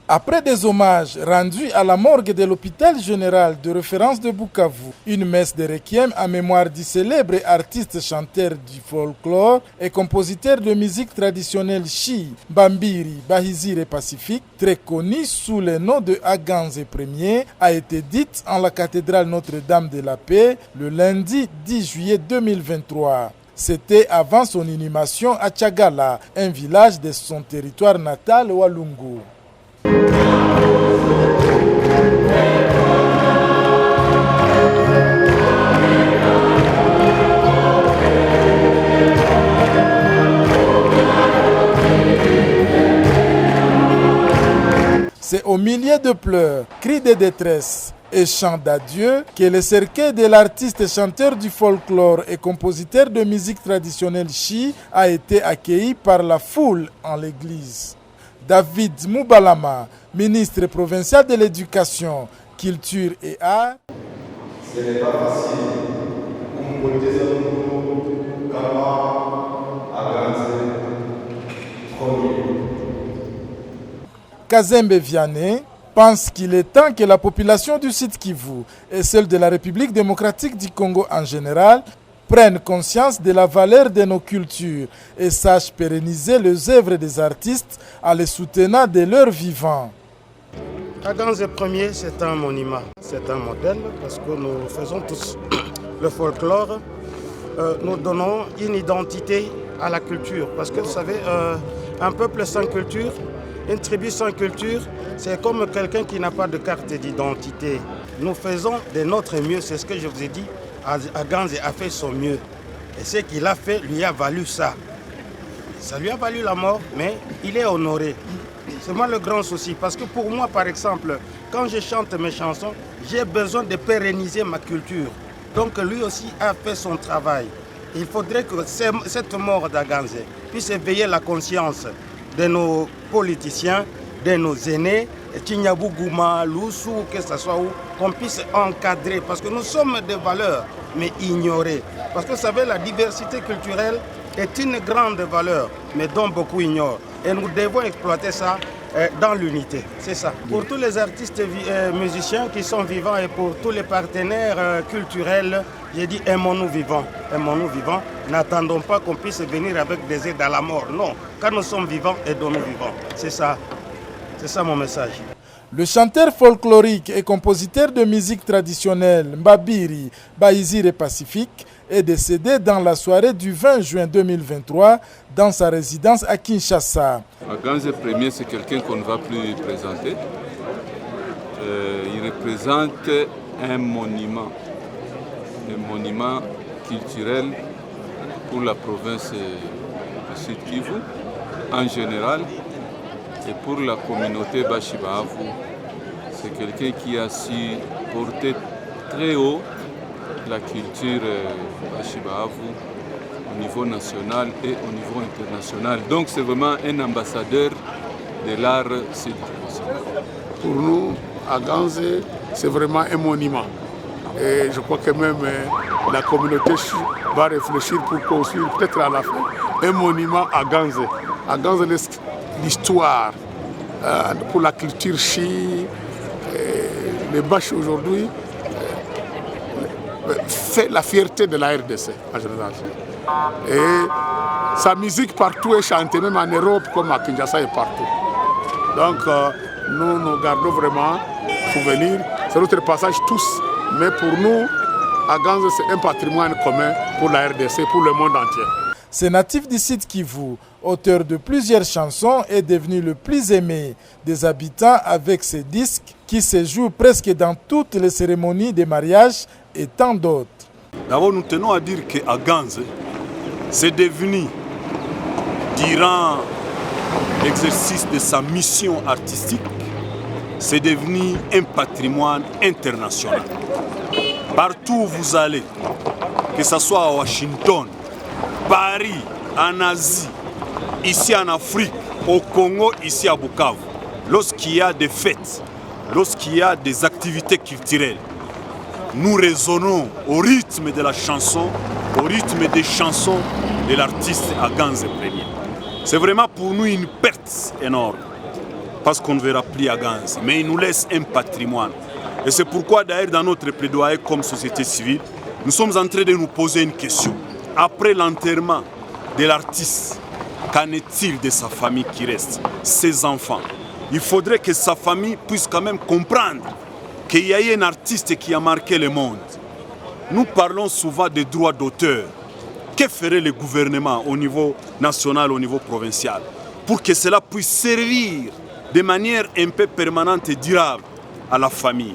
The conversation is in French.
Après des hommages rendus à la morgue de l'hôpital général de référence de Bukavu, une messe de requiem en mémoire du célèbre artiste chanteur du folklore et compositeur de musique traditionnelle Chi, Bambiri, Bahizire Pacifique, très connu sous le nom de Aganze Ier, a été dite en la cathédrale Notre-Dame de la Paix le lundi 10 juillet 2023. C'était avant son inhumation à Tchagala, un village de son territoire natal Walungu. C'est au milieu de pleurs, cris de détresse et chants d'adieu que le cercueil de l'artiste chanteur du folklore et compositeur de musique traditionnelle Chi a été accueilli par la foule en l'église. David Moubalama, ministre provincial de l'Éducation, Culture et Arts. Ce n'est pas facile. Kazembe Vianney pense qu'il est temps que la population du Sud Kivu et celle de la République démocratique du Congo en général prennent conscience de la valeur de nos cultures et sachent pérenniser les œuvres des artistes en les soutenant de leur vivant. Aganze Ier, c'est un monument, c'est un modèle parce que nous faisons tous le folklore. Nous donnons une identité à la culture parce que vous savez, un peuple sans culture, une tribu sans culture, c'est comme quelqu'un qui n'a pas de carte d'identité. Nous faisons de notre mieux, c'est ce que je vous ai dit. Aganze a fait son mieux. Et ce qu'il a fait lui a valu ça. Ça lui a valu la mort, mais il est honoré. C'est moi le grand souci. Parce que pour moi, par exemple, quand je chante mes chansons, j'ai besoin de pérenniser ma culture. Donc lui aussi a fait son travail. Il faudrait que cette mort d'Aganze puisse éveiller la conscience de nos politiciens, de nos aînés, Tignabou, Gouma, Loussou, que ce soit où, qu'on puisse encadrer. Parce que nous sommes des valeurs, mais ignorées. Parce que vous savez, la diversité culturelle est une grande valeur, mais dont beaucoup ignorent. Et nous devons exploiter ça dans l'unité. C'est ça. Pour tous les artistes musiciens qui sont vivants et pour tous les partenaires culturels, j'ai dit aimons-nous vivants. Aimons-nous vivants. N'attendons pas qu'on puisse venir avec des aides à la mort. Non. Quand nous sommes vivants, aidons-nous vivants. C'est ça. C'est ça mon message. Le chanteur folklorique et compositeur de musique traditionnelle Mbabiri Bahizire Pacifique est décédé dans la soirée du 20 juin 2023 dans sa résidence à Kinshasa. Aganze Ier, c'est quelqu'un qu'on ne va plus présenter. Il représente un monument culturel pour la province du Sud Kivu en général. Et pour la communauté Bashibahavu, c'est quelqu'un qui a su porter très haut la culture Bashibahavu au niveau national et au niveau international. Donc c'est vraiment un ambassadeur de l'art sud-kivu. Pour nous, Aganze, c'est vraiment un monument. Et je crois que même la communauté va réfléchir pour construire peut-être à la fin un monument à Aganze. Aganze, l'histoire pour la culture Chi, les Bash aujourd'hui fait la fierté de la RDC en général. Et sa musique partout est chantée, même en Europe comme à Kinshasa et partout. Donc nous gardons vraiment souvenir. C'est notre passage tous, mais pour nous, Aganze c'est un patrimoine commun pour la RDC, pour le monde entier. Ce natif du Sud Kivu, auteur de plusieurs chansons, est devenu le plus aimé des habitants avec ses disques qui se jouent presque dans toutes les cérémonies de mariage et tant d'autres. D'abord, nous tenons à dire que Aganze, c'est devenu, durant l'exercice de sa mission artistique, c'est devenu un patrimoine international. Partout où vous allez, que ce soit à Washington, Paris, en Asie, ici en Afrique, au Congo, ici à Bukavu, lorsqu'il y a des fêtes, lorsqu'il y a des activités culturelles, nous résonnons au rythme de la chanson, au rythme des chansons de l'artiste Aganze Ier. C'est vraiment pour nous une perte énorme. parce qu'on ne verra plus Aganze, mais il nous laisse un patrimoine. Et c'est pourquoi d'ailleurs dans notre plaidoyer comme société civile, nous sommes en train de nous poser une question. Après l'enterrement de l'artiste, qu'en est-il de sa famille qui reste, ses enfants? Il faudrait que sa famille puisse quand même comprendre qu'il y a eu un artiste qui a marqué le monde. Nous parlons souvent des droits d'auteur. Que ferait le gouvernement au niveau national, au niveau provincial, pour que cela puisse servir de manière un peu permanente et durable à la famille?